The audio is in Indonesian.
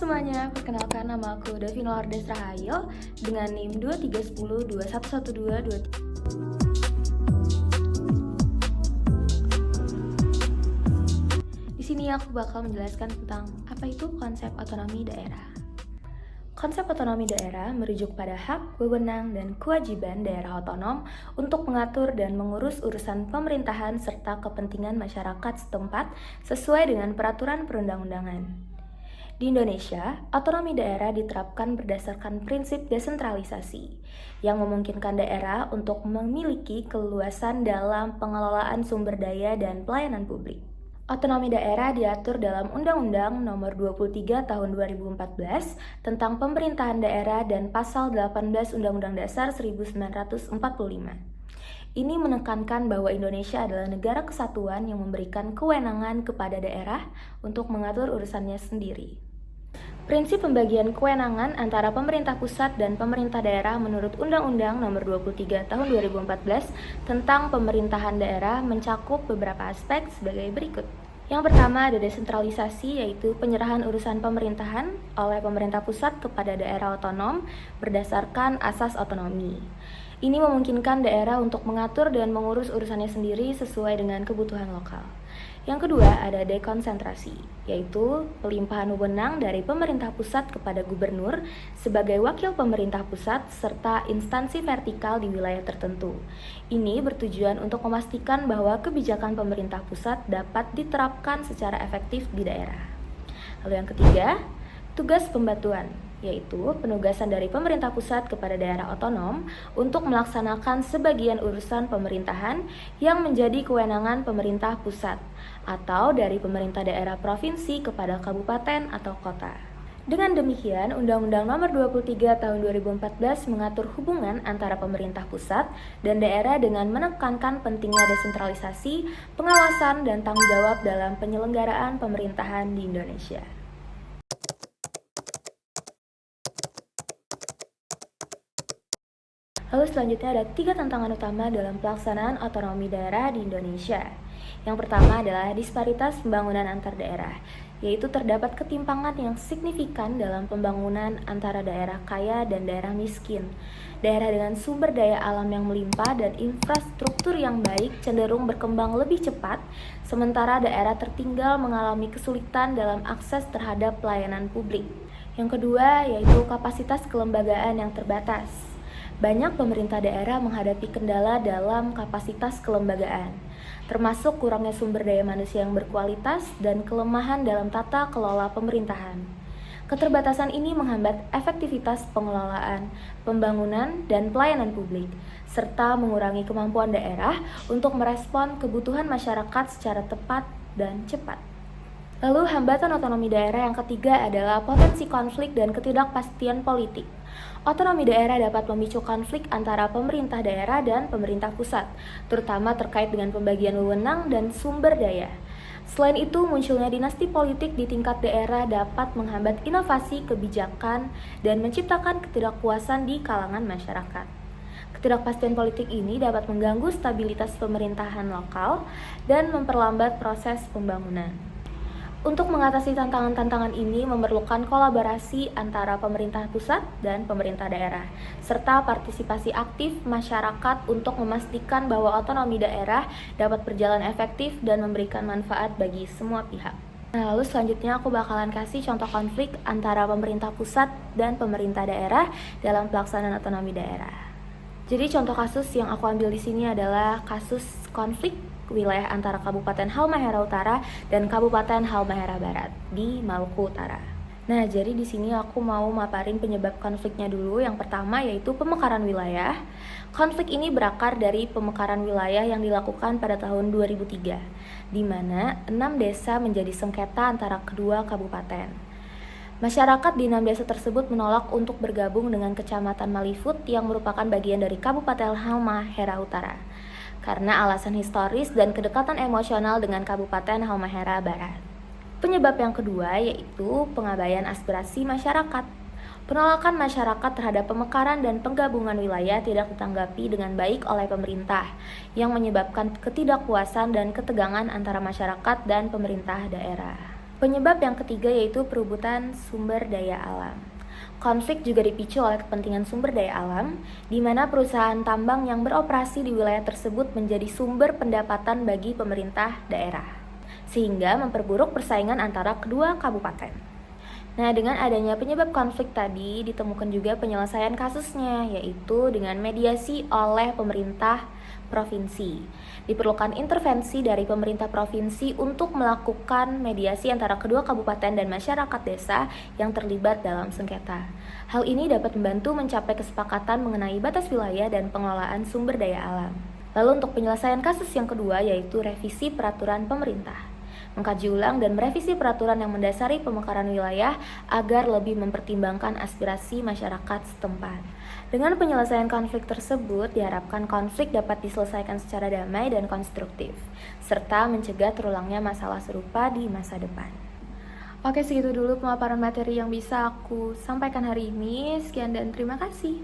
semuanya, perkenalkan nama aku Davina Lourdes Rahayu dengan NIM 2310211223. Di sini aku bakal menjelaskan tentang apa itu konsep otonomi daerah. Konsep otonomi daerah merujuk pada hak, wewenang, dan kewajiban daerah otonom untuk mengatur dan mengurus urusan pemerintahan serta kepentingan masyarakat setempat sesuai dengan peraturan perundang-undangan. Di Indonesia, otonomi daerah diterapkan berdasarkan prinsip desentralisasi yang memungkinkan daerah untuk memiliki keleluasan dalam pengelolaan sumber daya dan pelayanan publik. Otonomi daerah diatur dalam Undang-Undang Nomor 23 Tahun 2014 tentang Pemerintahan Daerah dan Pasal 18 Undang-Undang Dasar 1945. Ini menekankan bahwa Indonesia adalah negara kesatuan yang memberikan kewenangan kepada daerah untuk mengatur urusannya sendiri. Prinsip pembagian kewenangan antara pemerintah pusat dan pemerintah daerah menurut Undang-Undang Nomor 23 Tahun 2014 tentang pemerintahan daerah mencakup beberapa aspek sebagai berikut. Yang pertama ada desentralisasi, yaitu penyerahan urusan pemerintahan oleh pemerintah pusat kepada daerah otonom berdasarkan asas otonomi. Ini memungkinkan daerah untuk mengatur dan mengurus urusannya sendiri sesuai dengan kebutuhan lokal. Yang kedua ada dekonsentrasi, yaitu pelimpahan wewenang dari pemerintah pusat kepada gubernur sebagai wakil pemerintah pusat serta instansi vertikal di wilayah tertentu. Ini bertujuan untuk memastikan bahwa kebijakan pemerintah pusat dapat diterapkan secara efektif di daerah. Lalu yang ketiga, tugas pembatuan, yaitu penugasan dari pemerintah pusat kepada daerah otonom untuk melaksanakan sebagian urusan pemerintahan yang menjadi kewenangan pemerintah pusat atau dari pemerintah daerah provinsi kepada kabupaten atau kota. Dengan demikian, Undang-Undang Nomor 23 Tahun 2014 mengatur hubungan antara pemerintah pusat dan daerah dengan menekankan pentingnya desentralisasi, pengawasan, dan tanggung jawab dalam penyelenggaraan pemerintahan di Indonesia. Lalu selanjutnya ada 3 tantangan utama dalam pelaksanaan otonomi daerah di Indonesia. Yang pertama adalah disparitas pembangunan antar daerah, yaitu terdapat ketimpangan yang signifikan dalam pembangunan antara daerah kaya dan daerah miskin. Daerah dengan sumber daya alam yang melimpah dan infrastruktur yang baik cenderung berkembang lebih cepat, sementara daerah tertinggal mengalami kesulitan dalam akses terhadap pelayanan publik. Yang kedua yaitu kapasitas kelembagaan yang terbatas. Banyak pemerintah daerah menghadapi kendala dalam kapasitas kelembagaan, termasuk kurangnya sumber daya manusia yang berkualitas dan kelemahan dalam tata kelola pemerintahan. Keterbatasan ini menghambat efektivitas pengelolaan, pembangunan, dan pelayanan publik, serta mengurangi kemampuan daerah untuk merespon kebutuhan masyarakat secara tepat dan cepat. Lalu hambatan otonomi daerah yang ketiga adalah potensi konflik dan ketidakpastian politik. Otonomi daerah dapat memicu konflik antara pemerintah daerah dan pemerintah pusat, terutama terkait dengan pembagian wewenang dan sumber daya. Selain itu, munculnya dinasti politik di tingkat daerah dapat menghambat inovasi kebijakan dan menciptakan ketidakpuasan di kalangan masyarakat. Ketidakpastian politik ini dapat mengganggu stabilitas pemerintahan lokal dan memperlambat proses pembangunan. Untuk mengatasi tantangan-tantangan ini memerlukan kolaborasi antara pemerintah pusat dan pemerintah daerah, serta partisipasi aktif masyarakat untuk memastikan bahwa otonomi daerah dapat berjalan efektif dan memberikan manfaat bagi semua pihak. Nah, lalu selanjutnya aku bakalan kasih contoh konflik antara pemerintah pusat dan pemerintah daerah dalam pelaksanaan otonomi daerah. Jadi contoh kasus yang aku ambil di sini adalah kasus konflik wilayah antara Kabupaten Halmahera Utara dan Kabupaten Halmahera Barat di Maluku Utara. Nah, jadi di sini aku mau maparin penyebab konfliknya dulu. Yang pertama yaitu pemekaran wilayah. Konflik ini berakar dari pemekaran wilayah yang dilakukan pada tahun 2003, di mana 6 desa menjadi sengketa antara kedua kabupaten. Masyarakat di 6 desa tersebut menolak untuk bergabung dengan Kecamatan Malifut yang merupakan bagian dari Kabupaten Halmahera Utara, karena alasan historis dan kedekatan emosional dengan Kabupaten Halmahera Barat. Penyebab yang kedua yaitu pengabaian aspirasi masyarakat. Penolakan masyarakat terhadap pemekaran dan penggabungan wilayah tidak ditanggapi dengan baik oleh pemerintah, yang menyebabkan ketidakpuasan dan ketegangan antara masyarakat dan pemerintah daerah. Penyebab yang ketiga yaitu perebutan sumber daya alam. Konflik juga dipicu oleh kepentingan sumber daya alam, di mana perusahaan tambang yang beroperasi di wilayah tersebut menjadi sumber pendapatan bagi pemerintah daerah, sehingga memperburuk persaingan antara kedua kabupaten. Nah, dengan adanya penyebab konflik tadi, ditemukan juga penyelesaian kasusnya, yaitu dengan mediasi oleh pemerintah provinsi. Diperlukan intervensi dari pemerintah provinsi untuk melakukan mediasi antara kedua kabupaten dan masyarakat desa yang terlibat dalam sengketa. Hal ini dapat membantu mencapai kesepakatan mengenai batas wilayah dan pengelolaan sumber daya alam. Lalu untuk penyelesaian kasus yang kedua yaitu revisi peraturan pemerintah. Mengkaji ulang dan merevisi peraturan yang mendasari pemekaran wilayah agar lebih mempertimbangkan aspirasi masyarakat setempat. Dengan penyelesaian konflik tersebut, diharapkan konflik dapat diselesaikan secara damai dan konstruktif, serta mencegah terulangnya masalah serupa di masa depan. Oke, segitu dulu pemaparan materi yang bisa aku sampaikan hari ini. Sekian dan terima kasih.